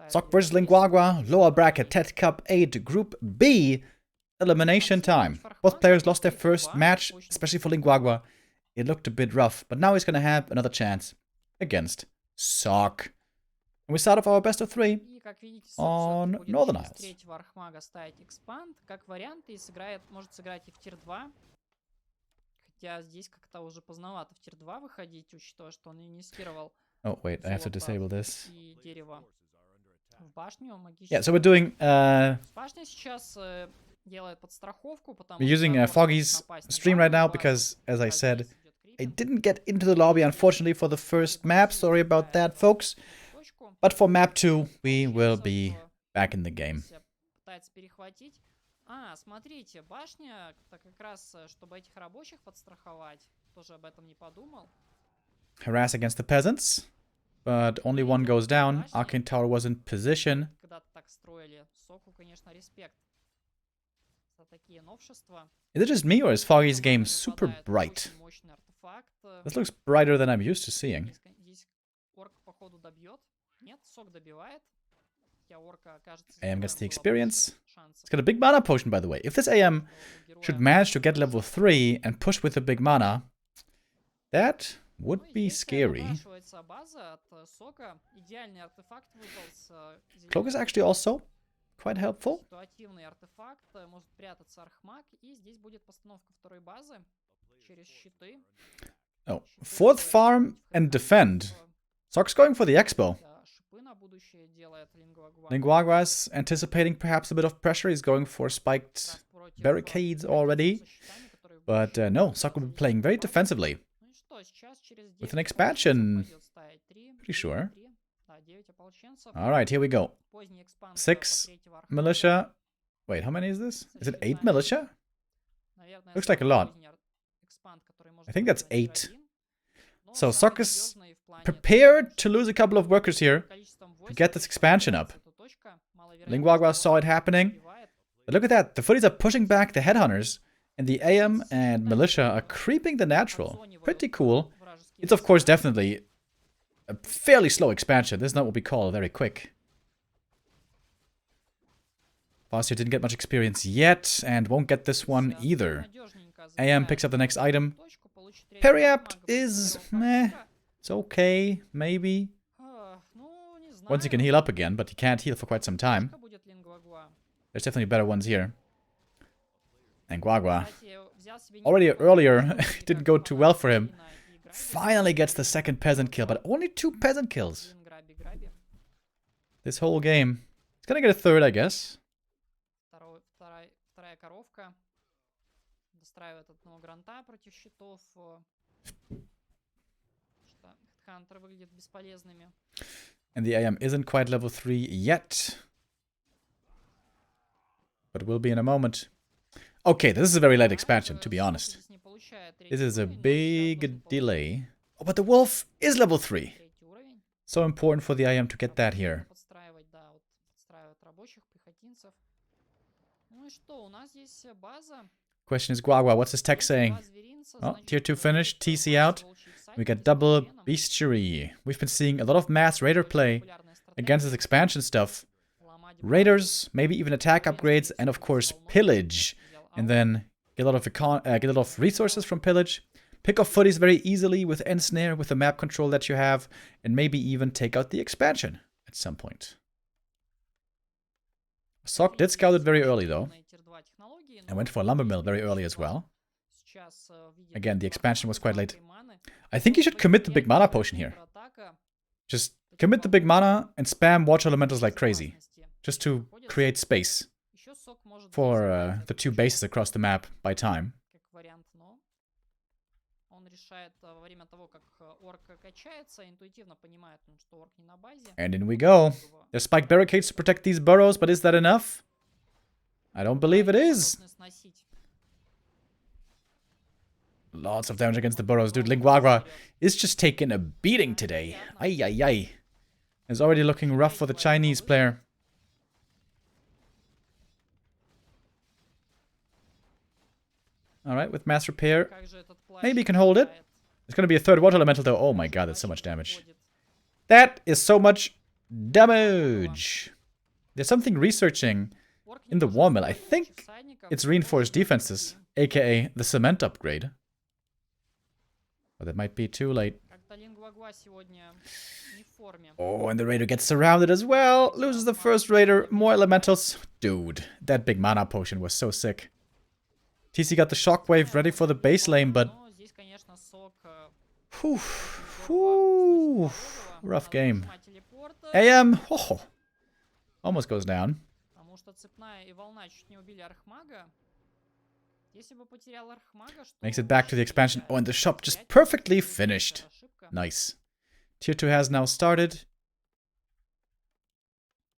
Sock versus Lin Guagua, lower bracket, TeD Cup 8, Group B, elimination time. Both players lost their first match, especially for Lin Guagua. It looked a bit rough, but now he's gonna have another chance against Sock. And we start off our best of 3 on Northern Isles. Oh wait, I have to disable this. Yeah, so we're doing we're using Foggy's stream right now because, as I said, I didn't get into the lobby, unfortunately, for the first map. Sorry about that, folks. But for map 2, we will be back in the game. Harass against the peasants, but only one goes down. Arcane Tower was in position. Is it just me, or is Foggy's game super bright? This looks brighter than I'm used to seeing. AM gets the experience. It's got a big mana potion, by the way. If this AM should manage to get level 3 and push with the big mana, that would be scary. Cloak is actually also quite helpful. Oh, 4th farm and defend. Sock's going for the expo. Lin Guagua's anticipating perhaps a bit of pressure. He's going for spiked barricades already. But no, Sock will be playing very defensively. With an expansion. Pretty sure. Alright, here we go. 6 militia. Wait, how many is this? Is it 8 militia? Looks like a lot. I think that's 8. So Sock is prepared to lose a couple of workers here to get this expansion up. Lin Guagua saw it happening. But look at that. The footies are pushing back the headhunters. And the AM and militia are creeping the natural. Pretty cool. It's of course definitely a fairly slow expansion. This is not what we call very quick. Boss here didn't get much experience yet, and won't get this one either. AM picks up the next item. Periapt is meh. It's okay, maybe. Once he can heal up again, but he can't heal for quite some time. There's definitely better ones here. And Guagua, already earlier, it didn't go too well for him. Finally gets the second peasant kill, but only 2 peasant kills. This whole game. He's gonna get a third, I guess. And the AM isn't quite level 3 yet. But will be in a moment. Okay, this is a very late expansion, to be honest. This is a big delay. Oh, but the wolf is level 3. So important for the IM to get that here. Question is, Guagua, what's his tech saying? Oh, tier 2 finish, TC out. We got double bestiary. We've been seeing a lot of mass raider play against this expansion stuff. Raiders, maybe even attack upgrades, and of course pillage. And then get a lot of resources from pillage. Pick off footies very easily with Ensnare, with the map control that you have, and maybe even take out the expansion at some point. Sock did scout it very early though. And went for a lumber mill very early as well. Again, the expansion was quite late. I think you should commit the big mana potion here. Just commit the big mana and spam watch elementals like crazy. Just to create space for the 2 bases across the map by time. And in we go. There's spike barricades to protect these burrows, but is that enough? I don't believe it is. Lots of damage against the burrows. Dude, Lin Guagua is just taking a beating today. Ay, ay, ay. It's already looking rough for the Chinese player. Alright, with mass repair. Maybe he can hold it. It's gonna be a 3rd water elemental though. Oh my god, that's so much damage. That is so much damage. There's something researching in the war mill. I think it's reinforced defenses, aka the cement upgrade. But that might be too late. Oh, and the raider gets surrounded as well. Loses the first raider. More elementals. Dude, that big mana potion was so sick. TC got the shockwave ready for the base lane, but... Whew. Rough game. AM. Oh, almost goes down. Makes it back to the expansion. Oh, and the shop just perfectly finished. Nice. Tier 2 has now started.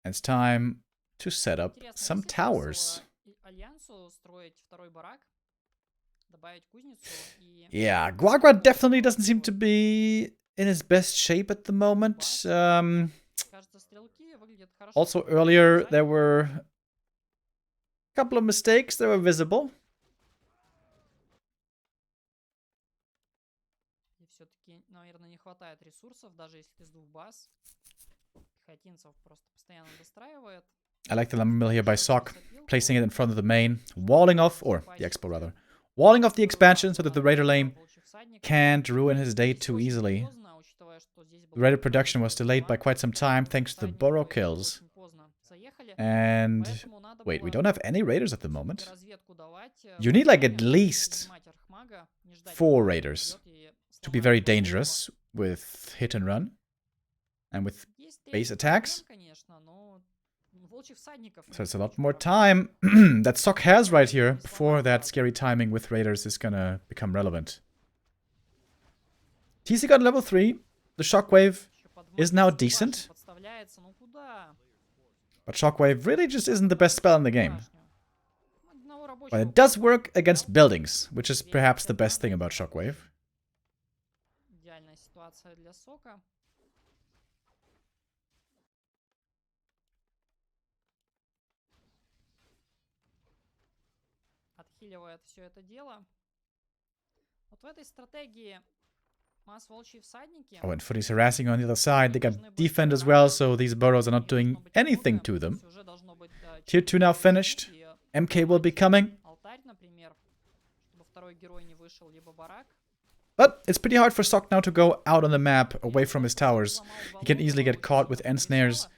It's time to set up some towers. Yeah, Guagua definitely doesn't seem to be in his best shape at the moment. Also earlier there were a couple of mistakes that were visible. I like the lumber mill here by Sock, placing it in front of the main, walling off, or the expo rather, walling off the expansion so that the raider lane can't ruin his day too easily. The raider production was delayed by quite some time thanks to the burrow kills. And wait, we don't have any raiders at the moment. You need like at least 4 raiders to be very dangerous with hit and run and with base attacks. So it's a lot more time that Sock has right here before that scary timing with raiders is gonna become relevant. TC got level 3. The shockwave is now decent. But shockwave really just isn't the best spell in the game. But it does work against buildings, which is perhaps the best thing about shockwave. Oh, and Footy's harassing on the other side. They got defend as well, so these burrows are not doing anything to them. Tier 2 now finished. MK will be coming. But it's pretty hard for Sock now to go out on the map, away from his towers. He can easily get caught with end snares.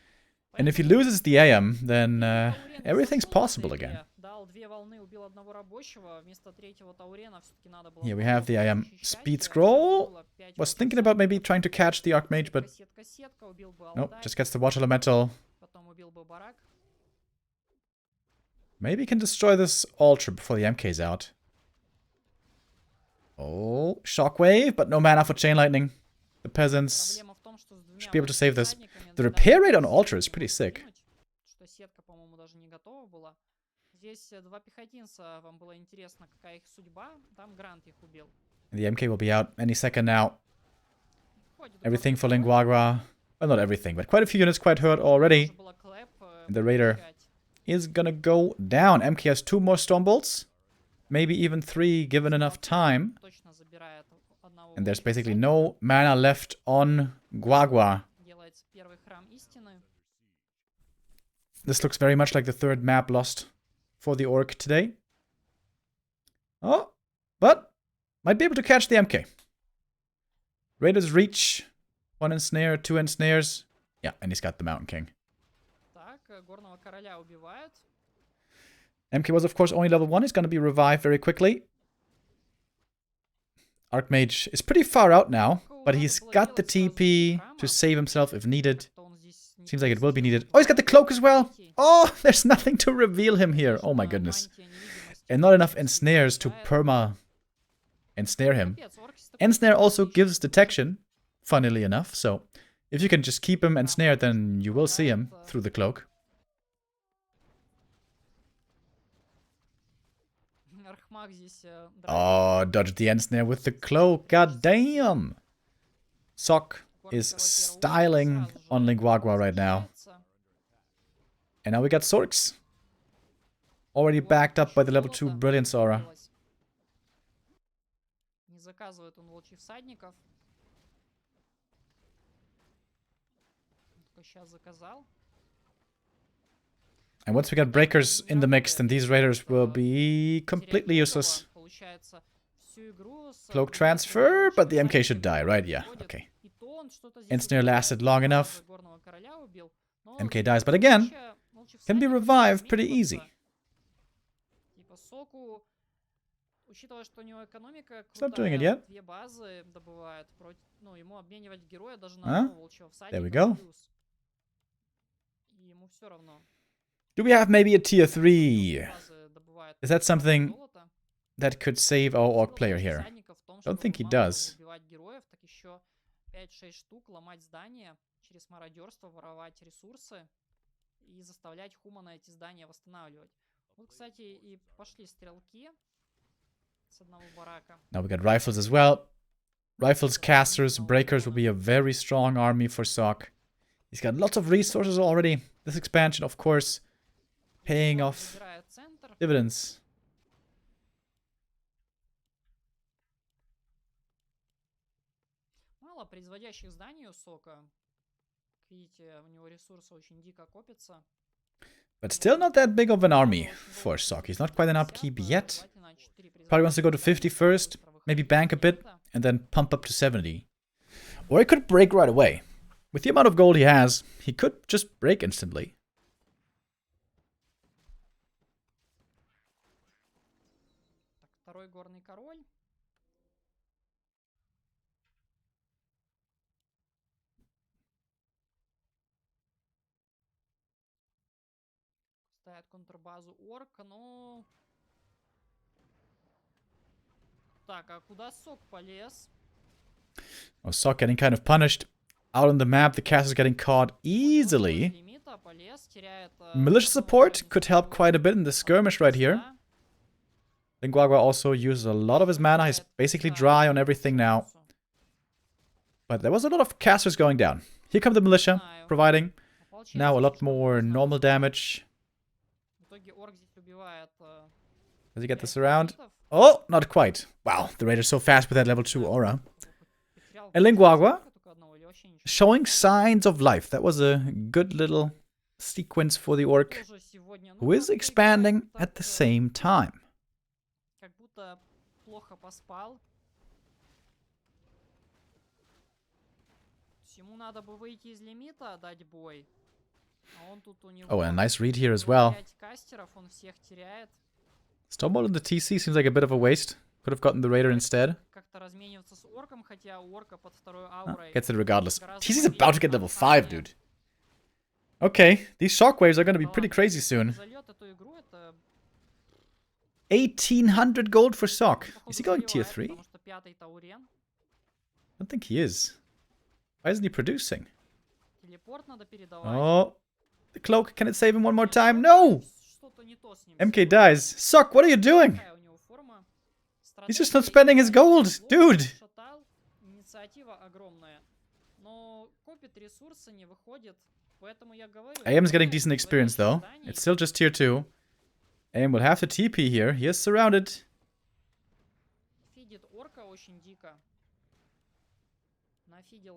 And if he loses the AM, then everything's possible again. Here we have the AM speed scroll. Was thinking about maybe trying to catch the Archmage, but nope, just gets the Water Elemental. Maybe he can destroy this altar before the MK's out. Oh, Shockwave, but no mana for Chain Lightning. The peasants should be able to save this. The repair rate on altar is pretty sick. And the MK will be out any second now. Everything for Lin Guagua. Well, not everything, but quite a few units quite hurt already. And the Raider is gonna go down. MK has 2 more Stormbolts. Maybe even 3 given enough time. And there's basically no mana left on Guagua. This looks very much like the 3rd map lost for the Orc today. Oh, but might be able to catch the MK. Raiders reach. 1 ensnare, 2 ensnares. Yeah, and he's got the Mountain King. MK was, of course, only level 1. He's going to be revived very quickly. Archmage is pretty far out now, but he's got the TP to save himself if needed. Seems like it will be needed. Oh, he's got the cloak as well. Oh, there's nothing to reveal him here. Oh my goodness. And not enough ensnares to perma ensnare him. Ensnare also gives detection, funnily enough. So if you can just keep him ensnared, then you will see him through the cloak. Oh, dodged the ensnare with the cloak. God damn. Sock is styling on Lin Guagua right now. And now we got Sorks. Already backed up by the level 2 Brilliance Aura. And once we get breakers in the mix, then these raiders will be completely useless. Cloak transfer, but the MK should die, right? Yeah, okay. Ensnare lasted long enough. MK dies, but again, can be revived pretty easy. He's not doing it yet. Huh? There we go. Do we have maybe a tier 3? Is that something that could save our orc player here? Don't think he does. Now we got rifles as well. Rifles, casters, breakers will be a very strong army for Sok. He's got lots of resources already. This expansion, of course, paying off dividends. But still not that big of an army for Sok. He's not quite an upkeep yet. Probably wants to go to 50 first, maybe bank a bit, and then pump up to 70. Or he could break right away. With the amount of gold he has, he could just break instantly. Oh, Sok getting kind of punished. Out on the map, the cast is getting caught easily. Militia support could help quite a bit in the skirmish right here. Lin Guagua also uses a lot of his mana. He's basically dry on everything now. But there was a lot of casters going down. Here come the militia, providing now a lot more normal damage. Does he get this around? Oh, not quite. Wow, the raider's so fast with that level 2 aura. And Lin Guagua showing signs of life. That was a good little sequence for the orc, who is expanding at the same time. Oh, and a nice read here as well. Stormbolt in the TC seems like a bit of a waste. Could have gotten the raider instead. Gets it regardless. TC's about to get level 5, dude. Okay, these shockwaves are going to be pretty crazy soon. 1800 gold for Sok. Is he going tier 3? I don't think he is. Why isn't he producing? Oh, the cloak. Can it save him one more time? No! MK dies. Sok, what are you doing? He's just not spending his gold, dude. AM's getting decent experience though. It's still just tier 2. AM will have to TP here. He is surrounded.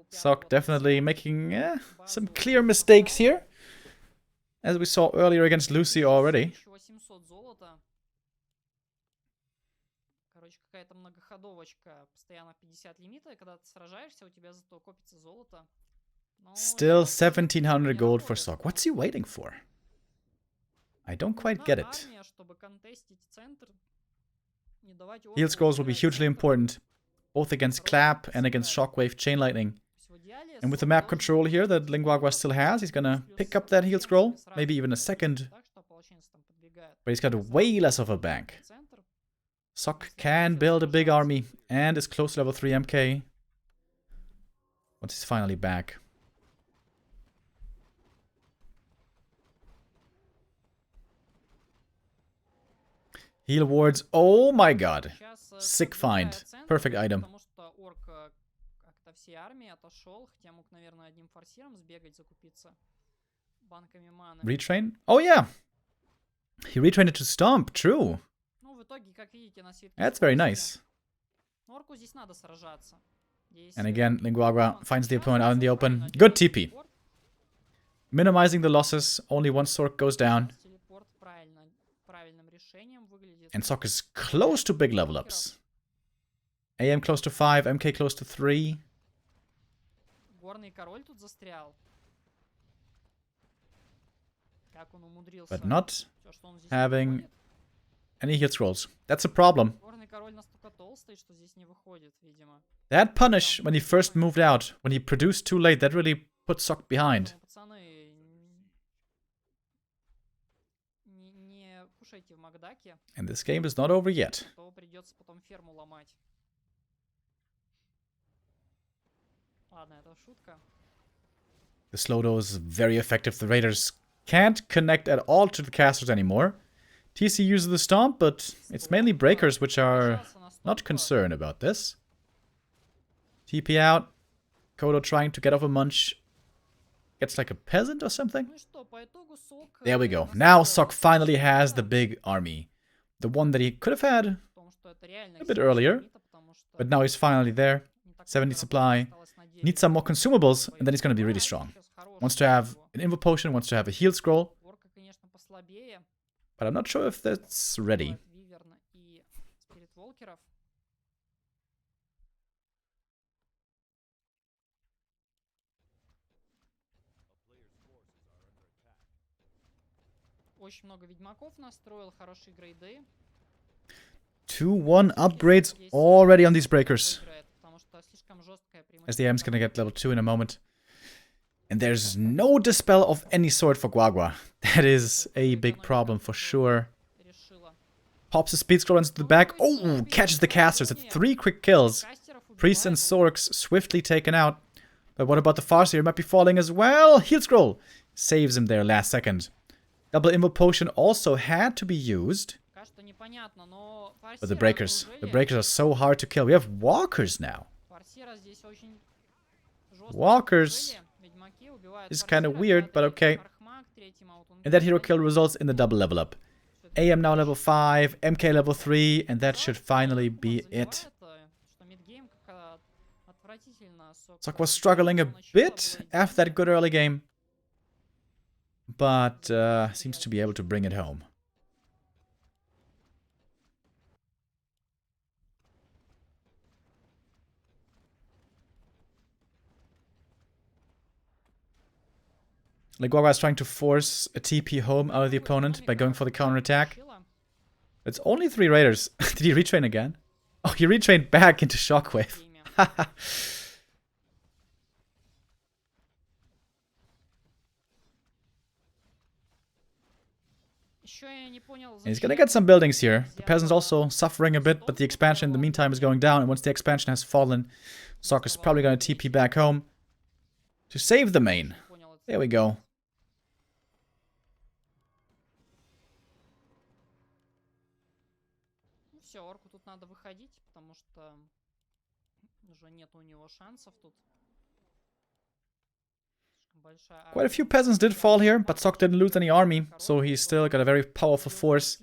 Sok definitely making some clear mistakes here, as we saw earlier against Lucy already. Still 1700 gold for Sok. What's he waiting for? I don't quite get it. Heal scrolls will be hugely important, both against Clap and against Shockwave Chain Lightning. And with the map control here that Lin Guagua still has, he's gonna pick up that heal scroll, maybe even a second. But he's got way less of a bank. Sok can build a big army and is close to level 3 MK. Once he's finally back. Heal wards. Oh my god. Sick find. Perfect item. Retrain? Oh yeah. He retrained it to Stomp. True. That's very nice. And again, Lin Guagua finds the opponent out in the open. Good TP. minimizing the losses. Only one Sork goes down. And Sok is close to big level ups. AM close to 5, MK close to 3. But not having any heal scrolls. That's a problem. That punish when he first moved out, when he produced too late, that really put Sok behind. And this game is not over yet. The slow-do is very effective. The Raiders can't connect at all to the casters anymore. TC uses the stomp, but it's mainly breakers which are not concerned about this. TP out. Kodo trying to get off a munch. Gets like a peasant or something. There we go. Now Sok finally has the big army. The one that he could have had a bit earlier. But now he's finally there. 70 supply. Needs some more consumables, and then he's going to be really strong. Wants to have an Invo Potion, wants to have a heal scroll. But I'm not sure if that's ready. Two 1 upgrades already on these breakers. As the AM's gonna get level 2 in a moment. And there's no dispel of any sort for Guagua. That is a big problem for sure. Pops the speed scroll, runs to the back. Oh, catches the casters at 3 quick kills. Priests and Sorks swiftly taken out. But what about the Farseer? Might be falling as well. Heal scroll saves him there last second. Double Invo Potion also had to be used. But the breakers are so hard to kill. We have walkers now. Walkers is kind of weird, but okay. And that hero kill results in the double level up. AM now level 5, MK level 3, and that should finally be it. Sok was struggling a bit after that good early game, but seems to be able to bring it home. Lin Guagua is trying to force a TP home out of the opponent by going for the counterattack. It's only 3 Raiders. Did he retrain again? Oh, he retrained back into Shockwave. And he's gonna get some buildings here. The peasant's also suffering a bit, but the expansion in the meantime is going down. And once the expansion has fallen, Sok is probably gonna TP back home to save the main. There we go. Quite a few peasants did fall here, but Sok didn't lose any army, so he's still got a very powerful force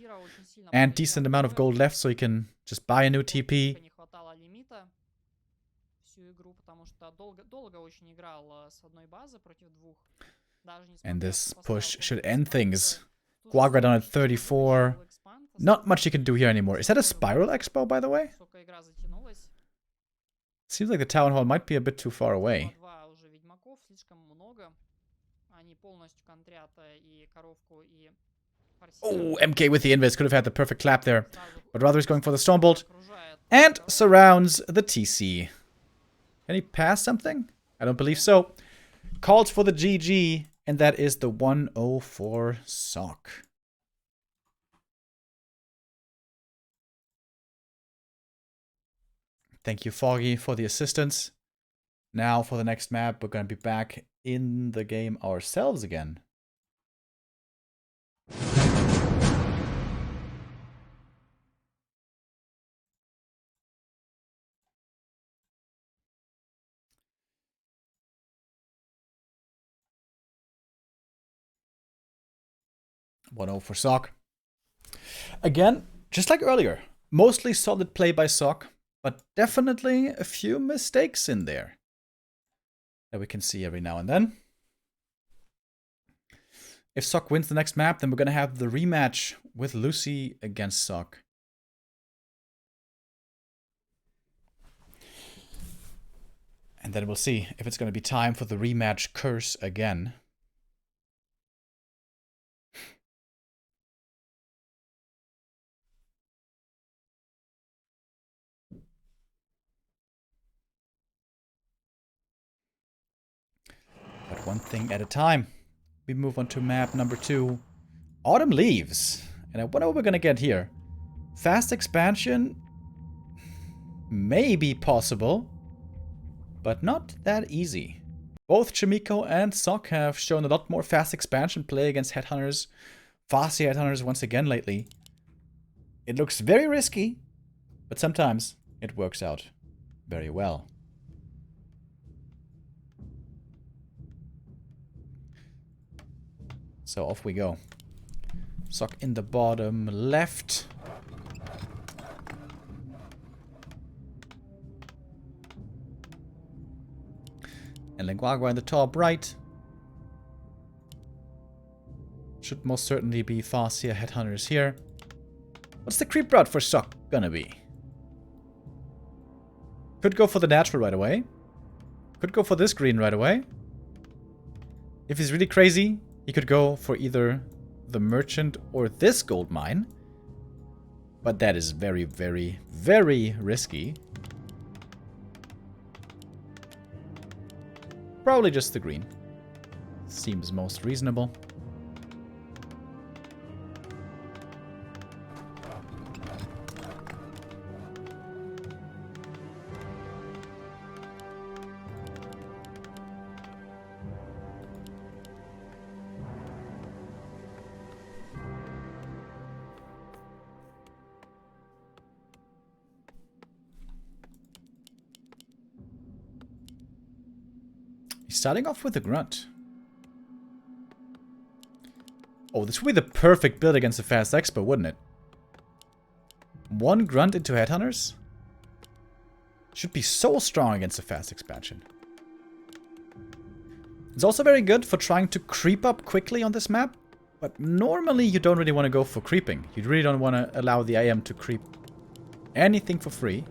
and decent amount of gold left, so he can just buy a new TP. And this push should end things. Guagua down at 34. Not much you can do here anymore. Is that a Spiral Expo, by the way? Seems like the Town Hall might be a bit too far away. Oh, MK with the invis. Could have had the perfect clap there. But rather he's going for the Stormbolt. And surrounds the TC. Can he pass something? I don't believe so. Calls for the GG. And that is the 104 Sok. Thank you, Foggy, for the assistance. Now for the next map, we're going to be back in the game ourselves again. .1-0 for Sok. Again, just like earlier, mostly solid play by Sok, but definitely a few mistakes in there that we can see every now and then. If Sok wins the next map, then we're gonna have the rematch with Lucy against Sok. And then we'll see if it's gonna be time for the rematch curse again. But one thing at a time. We move on to map number 2. Autumn Leaves. And I wonder what we're gonna get here. Fast expansion? May be possible, but not that easy. Both Chimiko and Sok have shown a lot more fast expansion play against headhunters. Farseer headhunters once again lately. It looks very risky, but sometimes it works out very well. So off we go. Sok in the bottom left. And Lin Guagua in the top right. Should most certainly be Farseer headhunters here. What's the creep route for Sok gonna be? Could go for the natural right away. Could go for this green right away. If he's really crazy, he could go for either the merchant or this gold mine. But that is very, very, very risky. Probably just the green. Seems most reasonable. Starting off with a grunt. Oh, this would be the perfect build against a fast expert, wouldn't it? One grunt into headhunters? Should be so strong against a fast expansion. It's also very good for trying to creep up quickly on this map, but normally you don't really want to go for creeping. You really don't want to allow the AM to creep anything for free.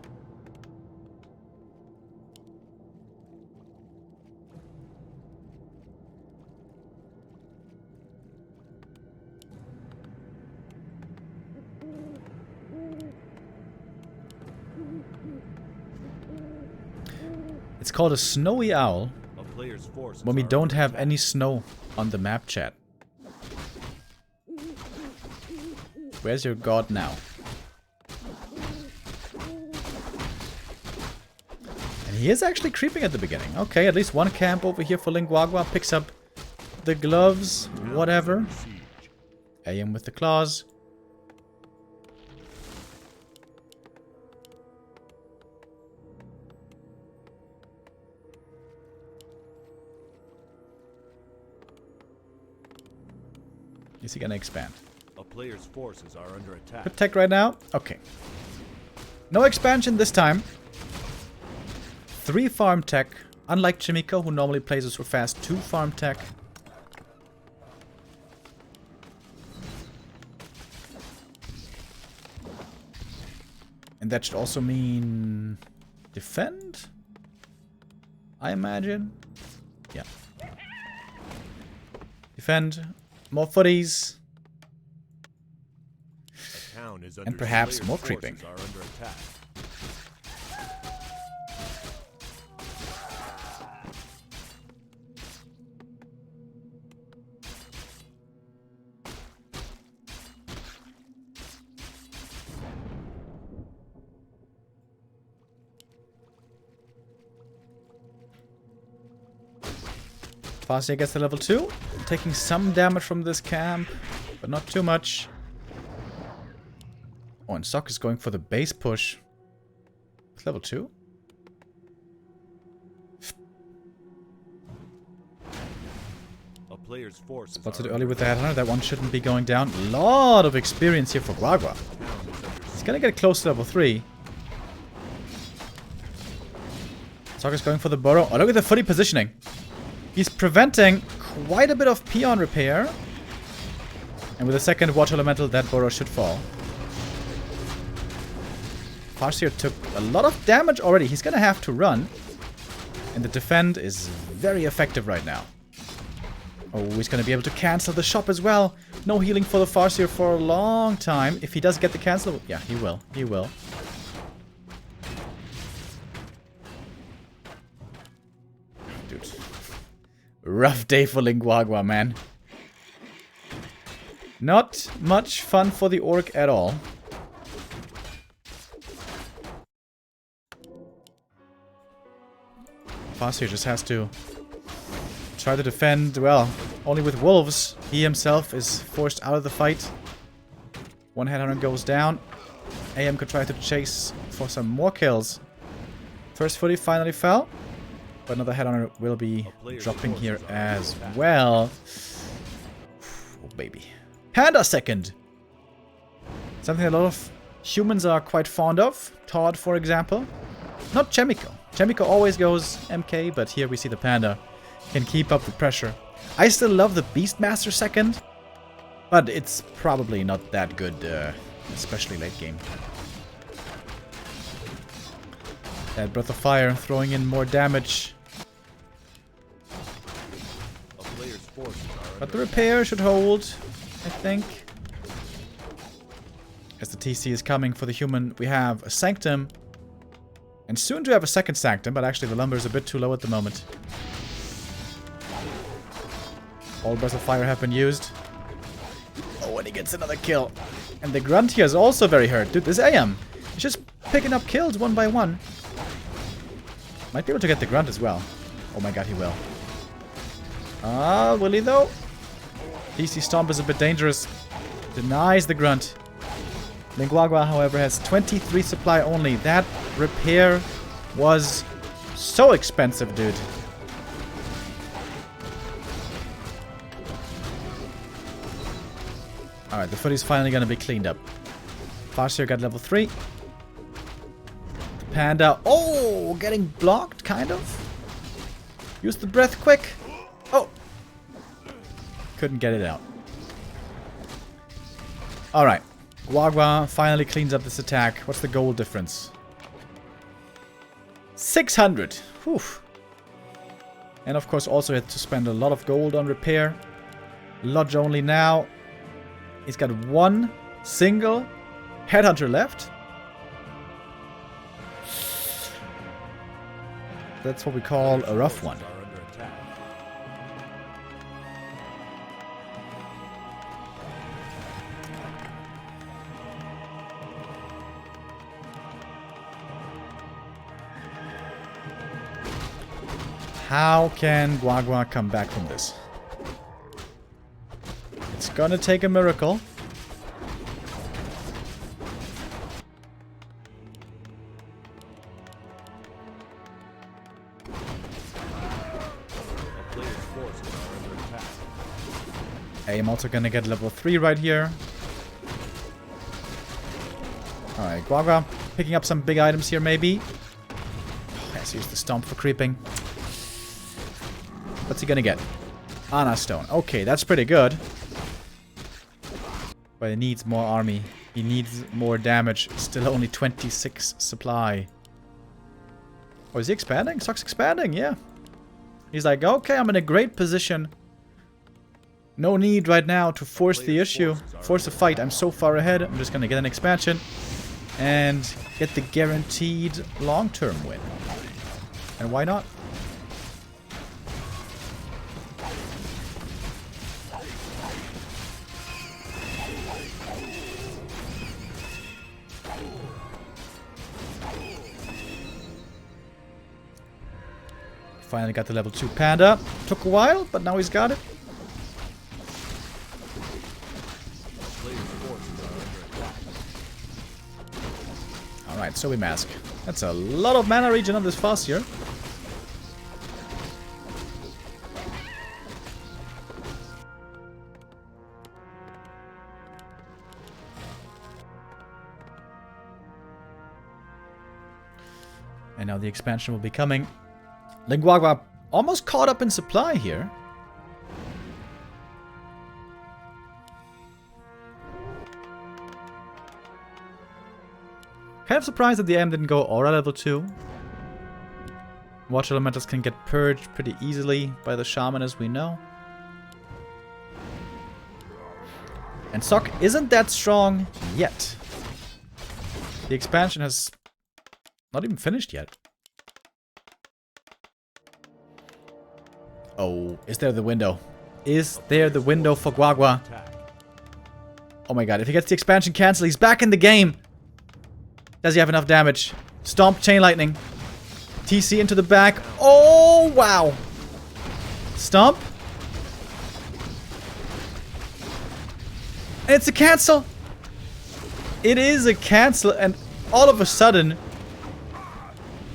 It's called a snowy owl when we don't have any snow on the map, chat. Where's your god now? And he is actually creeping at the beginning. Okay, at least one camp over here for Lin Guagua. Picks up the gloves, whatever. AM with the claws. Is he gonna expand? A player's forces are under attack. Protect right now? Okay. No expansion this time. 3 farm tech. Unlike Chimiko, who normally plays us for fast, 2 farm tech. And that should also mean defend? I imagine. Yeah. Defend. More footies. And perhaps more creeping. Farseer gets to level 2, taking some damage from this camp, but not too much. Oh, and Sok is going for the base push. With level 2? A player's force Spots it early with the headhunter. That one shouldn't be going down. A lot of experience here for Guagua. He's gonna get close to level 3. Sok is going for the burrow. Oh, look at the footy positioning. He's preventing quite a bit of peon repair. And with the second Water Elemental, that Burrow should fall. Farseer took a lot of damage already. He's gonna have to run. And the defend is very effective right now. Oh, he's gonna be able to cancel the shop as well. No healing for the Farseer for a long time. If he does get the cancel... Yeah, he will. He will. Dude. Rough day for Lin Guagua, man. Not much fun for the Orc at all. Farseer just has to try to defend. Well, only with wolves. He himself is forced out of the fight. One headhunter goes down. AM could try to chase for some more kills. First footy finally fell. But another headhunter will be dropping here as well. Oh, baby. Panda second. Something a lot of humans are quite fond of. TeD, for example. Not Chemico. Chemico always goes MK, but here we see the Panda can keep up the pressure. I still love the Beastmaster second, but it's probably not that good, especially late game. That Breath of Fire throwing in more damage. But the repair should hold, I think. As the TC is coming for the human, we have a Sanctum. And soon to have a second Sanctum, but actually the lumber is a bit too low at the moment. All Breath of Fire have been used. Oh, and he gets another kill. And the Grunt here is also very hurt. Dude, this AM is just picking up kills one by one. Might be able to get the Grunt as well. Oh my god, he will. Will he though? DC Stomp is a bit dangerous. Denies the Grunt. Lin Guagua, however, has 23 supply only. That repair was so expensive, dude. Alright, the footy's finally gonna be cleaned up. Farseer got level 3. The Panda, oh, getting blocked, kind of. Use the breath quick. Oh. Couldn't get it out. Alright. Guagua finally cleans up this attack. What's the gold difference? 600. Whew. And of course also had to spend a lot of gold on repair. Lodge only now. He's got one single headhunter left. That's what we call a rough one. How can Guagua come back from this? It's gonna take a miracle. I'm also gonna get level 3 right here. Alright, Guagua picking up some big items here maybe. Let's use the Stomp for creeping. What's he gonna get? Ana Stone. Okay, that's pretty good. But he needs more army. He needs more damage. Still only 26 supply. Oh, is he expanding? Stock's expanding, yeah. He's like, okay, I'm in a great position. No need right now to force the issue. Force a fight. I'm so far ahead. I'm just gonna get an expansion. And get the guaranteed long-term win. And why not? Finally got the level 2 Panda. Took a while, but now he's got it. Alright, so we mask. That's a lot of mana regen on this Farseer. And now the expansion will be coming. Lin Guagua almost caught up in supply here. Kind of surprised that the AM didn't go Aura level 2. Water elementals can get purged pretty easily by the shaman, as we know. And Sok isn't that strong yet. The expansion has not even finished yet. Oh, is there the window? Is there the window for Guagua? Oh my god, if he gets the expansion cancelled, he's back in the game! Does he have enough damage? Stomp, Chain Lightning. TC into the back. Oh, wow! Stomp. And it's a cancel! It is a cancel, and all of a sudden,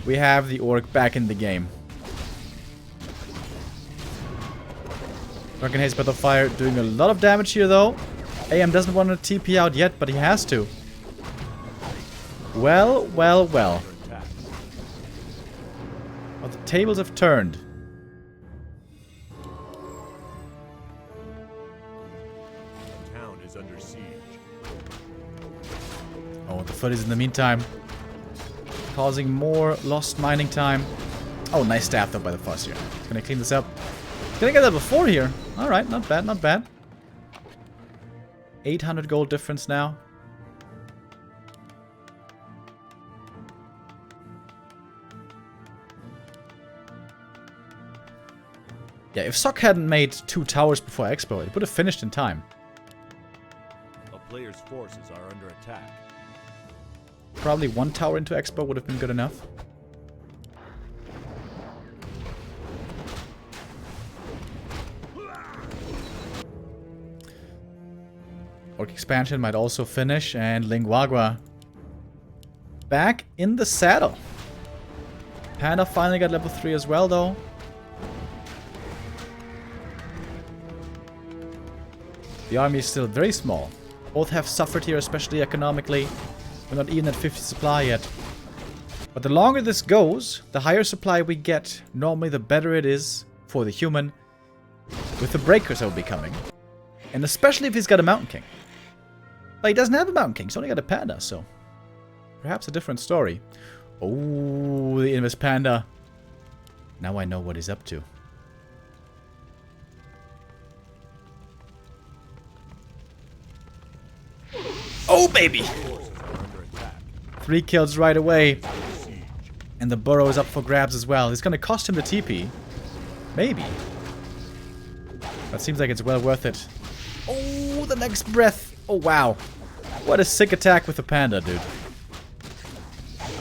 we have the Orc back in the game. Drunken Haze Breath of Fire doing a lot of damage here, though. AM doesn't want to TP out yet, but he has to. Well, well, well. Well, the tables have turned. The town is under siege. Oh, the footies in the meantime. Causing more lost mining time. Oh, nice stab though by the Fossier. He's gonna clean this up. He's gonna get that before here. Alright, not bad, not bad. 800 gold difference now. Yeah, if Sok hadn't made 2 towers before Expo, it would have finished in time. A player's forces are under attack. Probably 1 tower into Expo would have been good enough. Orc expansion might also finish, and Lin Guagua back in the saddle. Panda finally got level 3 as well, though. The army is still very small. Both have suffered here, especially economically. We're not even at 50 supply yet. But the longer this goes, the higher supply we get. Normally, the better it is for the human with the breakers that will be coming. And especially if he's got a Mountain King. But he doesn't have a Mountain King, he's only got a Panda, so perhaps a different story. Oh, the Invis Panda. Now I know what he's up to. Oh, baby! 3 kills right away. And the burrow is up for grabs as well. It's going to cost him the TP. Maybe. But seems like it's well worth it. Oh, the next breath. Oh, wow. What a sick attack with the Panda, dude.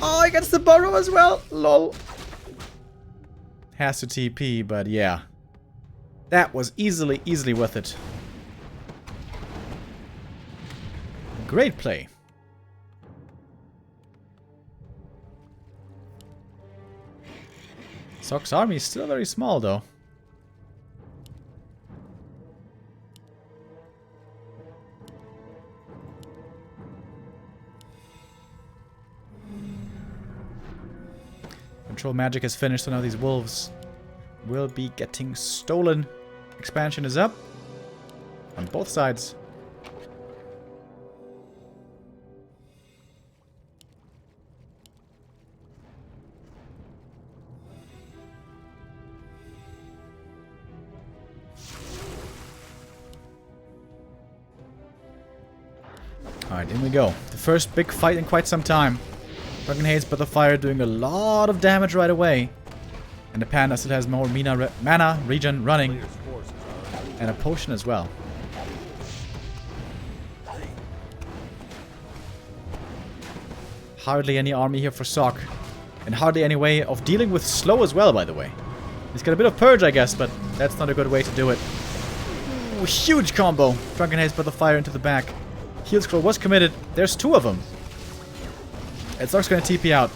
Oh, he gets the burrow as well. Lol. Has to TP, but yeah. That was easily worth it. Great play. Sok's army is still very small, though. Control magic is finished, so now these wolves will be getting stolen. Expansion is up on both sides. Alright, in we go. The first big fight in quite some time. Drunken Haze Breath of Fire doing a lot of damage right away. And the Panda still has more mana regen running. And a potion as well. Hardly any army here for Sok. And hardly any way of dealing with slow as well, by the way. He's got a bit of purge, I guess, but that's not a good way to do it. Ooh, huge combo. Drunken Haze Breath of Fire into the back. Heal scroll was committed. There's 2 of them. And Sok's gonna TP out.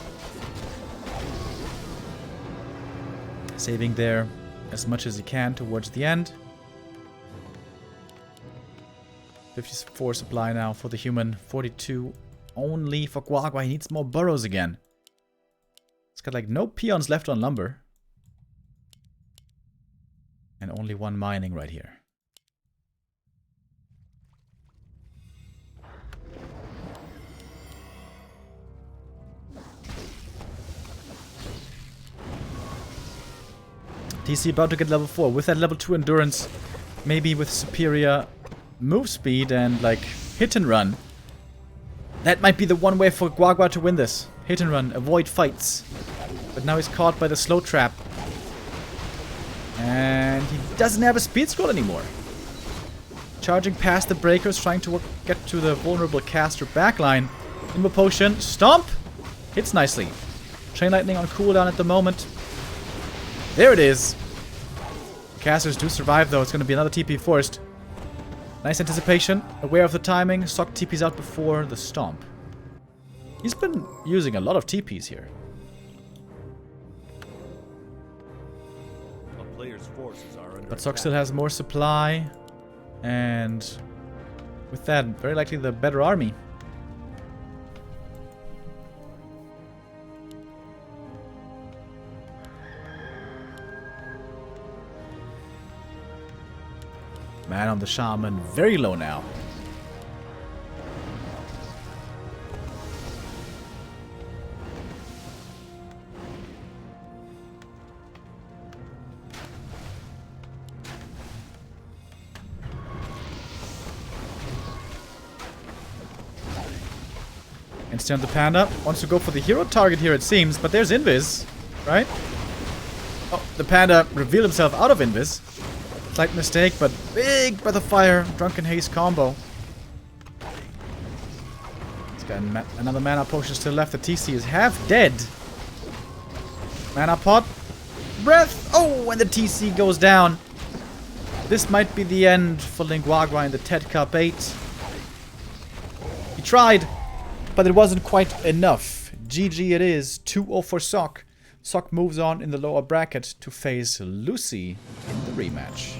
Saving there as much as he can towards the end. 54 supply now for the human. 42 only for Guagua. He needs more burrows again. It's got like no peons left on lumber. And only 1 mining right here. TC about to get level 4 with that level 2 endurance. Maybe with superior move speed and like hit and run. That might be the one way for Guagua to win this. Hit and run, avoid fights. But now he's caught by the slow trap. And he doesn't have a speed scroll anymore. Charging past the breakers, trying to get to the vulnerable caster backline. Invo potion, stomp! Hits nicely. Chain lightning on cooldown at the moment. There it is. Casters do survive though, it's going to be another TP forced. Nice anticipation, aware of the timing, Sock TP's out before the stomp. He's been using a lot of TPs here. A player's forces are under But Sock attack. still has more supply. And with that, very likely the better army. Man on the Shaman, very low now. Instant the Panda. Wants to go for the hero target here, it seems. But there's Invis, right? Oh, the Panda revealed himself out of Invis. Slight mistake, but big Breath of Fire, Drunken Haze combo. He's got another mana potion still left. The TC is half dead. Mana pot. Breath. Oh, and the TC goes down. This might be the end for Lin Guagua in the TeD Cup 8. He tried, but it wasn't quite enough. GG it is. 2-0 for Sock. Sock moves on in the lower bracket to face Lucy in the rematch.